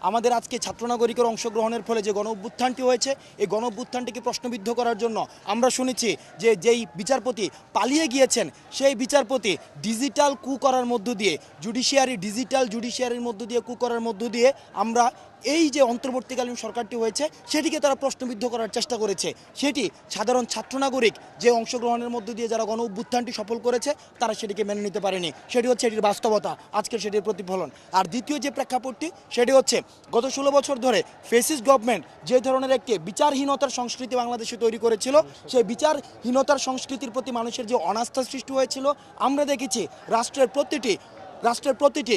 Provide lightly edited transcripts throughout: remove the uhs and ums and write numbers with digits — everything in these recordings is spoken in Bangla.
আমাদের আজকে ছাত্র নাগরিকের অংশগ্রহণের ফলে যে গণ অভ্যুত্থানটি হয়েছে, এই গণ অভ্যুত্থানটিকে প্রশ্নবিদ্ধ করার জন্য আমরা শুনেছি যে যেই বিচারপতি পালিয়ে গিয়েছেন সেই বিচারপতি ডিজিটাল কু করার মধ্য দিয়ে ডিজিটাল জুডিশিয়ারির মধ্য দিয়ে কু করার মধ্য দিয়ে আমরা এই যে অন্তর্বর্তীকালীন সরকারটি হয়েছে সেটিকে তারা প্রশ্নবিদ্ধ করার চেষ্টা করেছে। সেটি সাধারণ ছাত্র নাগরিক যে অংশগ্রহণের মধ্য দিয়ে যারা গণ অভ্যুত্থানটি সফল করেছে তারা সেটিকে মেনে নিতে পারেনি। সেটি হচ্ছে এটির বাস্তবতা, আজকের সেটির প্রতিফলন। আর দ্বিতীয় যে প্রেক্ষাপটটি সেটি হচ্ছে গত 16 বছর ধরে ফেসিস্ট গভর্নমেন্ট যে ধরনের একটি বিচারহীনতার সংস্কৃতি বাংলাদেশে তৈরি করেছিল, সেই বিচারহীনতার সংস্কৃতির প্রতি মানুষের যে অনাস্থা সৃষ্টি হয়েছিল, আমরা দেখেছি রাষ্ট্রের প্রতিটি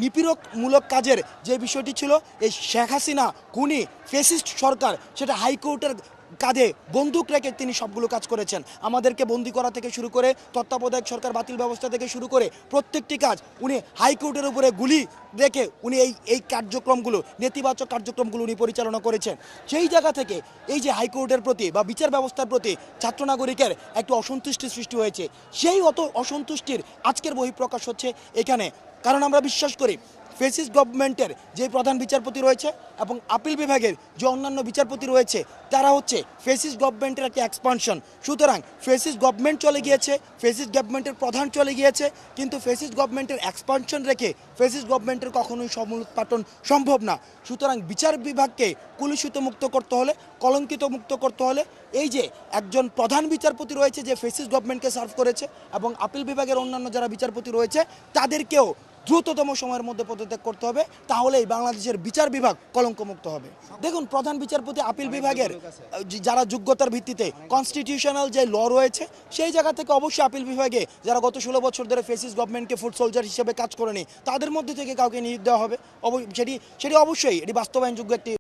নিপীড়কমূলক কাজের যে বিষয়টি ছিল, এই শেখ হাসিনা খুনি ফেসিস্ট সরকার সেটা হাইকোর্টের কাঁধে বন্দুক রেখে তিনি সবগুলো কাজ করেছেন। আমাদেরকে বন্দি করা থেকে শুরু করে তত্ত্বাবধায়ক সরকার বাতিল ব্যবস্থা থেকে শুরু করে প্রত্যেকটি কাজ উনি হাইকোর্টের উপরে গুলি রেখে উনি এই কার্যক্রমগুলো, নেতিবাচক কার্যক্রমগুলো উনি পরিচালনা করেছেন। সেই জায়গা থেকে এই যে হাইকোর্টের প্রতি বা বিচার ব্যবস্থার প্রতি ছাত্র নাগরিকের একটু অসন্তুষ্টি সৃষ্টি হয়েছে, সেই অসন্তুষ্টির আজকের বহিঃপ্রকাশ হচ্ছে এখানে। কারণ আমরা বিশ্বাস করি ফেসিস্ট গভর্নমেন্টের যে প্রধান বিচারপতি রয়েছে এবং আপিল বিভাগের যে অন্যান্য বিচারপতি রয়েছে তারা হচ্ছে ফেসিস্ট গভর্নমেন্টের একটা এক্সপানশন। সুতরাং ফেসিস্ট গভর্নমেন্ট চলে গিয়েছে, ফেসিস্ট গভর্নমেন্টের প্রধান চলে গিয়েছে, কিন্তু ফেসিস্ট গভর্নমেন্টের এক্সপানশন রেখে ফেসিস্ট গভর্নমেন্টের কখনোই সমুৎপাটন সম্ভব না। সুতরাং বিচার বিভাগকে কুলুষিত মুক্ত করতে হলে, কলঙ্কিত মুক্ত করতে হলে এই যে একজন প্রধান বিচারপতি রয়েছে যে ফেসিস্ট গভর্নমেন্টকে সার্ভ করেছে এবং আপিল বিভাগের অন্যান্য যারা বিচারপতি রয়েছে তাদেরকেও দ্রুততম সময়ের মধ্যে পদত্যাগ করতে হবে, তাহলেই বাংলাদেশের বিচার বিভাগ কলঙ্কমুক্ত হবে। দেখুন, প্রধান বিচারপতি আপিল বিভাগের যারা যোগ্যতার ভিত্তিতে কনস্টিটিউশনাল যে ল রয়েছে সেই জায়গা থেকে অবশ্যই আপিল বিভাগে যারা গত 16 বছর ধরে ফেসিস্ট গভর্নমেন্টকে ফুড সোলজার হিসেবে কাজ করেনি তাদের মধ্যে থেকে কাউকে নিয়োগ দেওয়া হবে। সেটি অবশ্যই এটি বাস্তবায়নযোগ্য একটি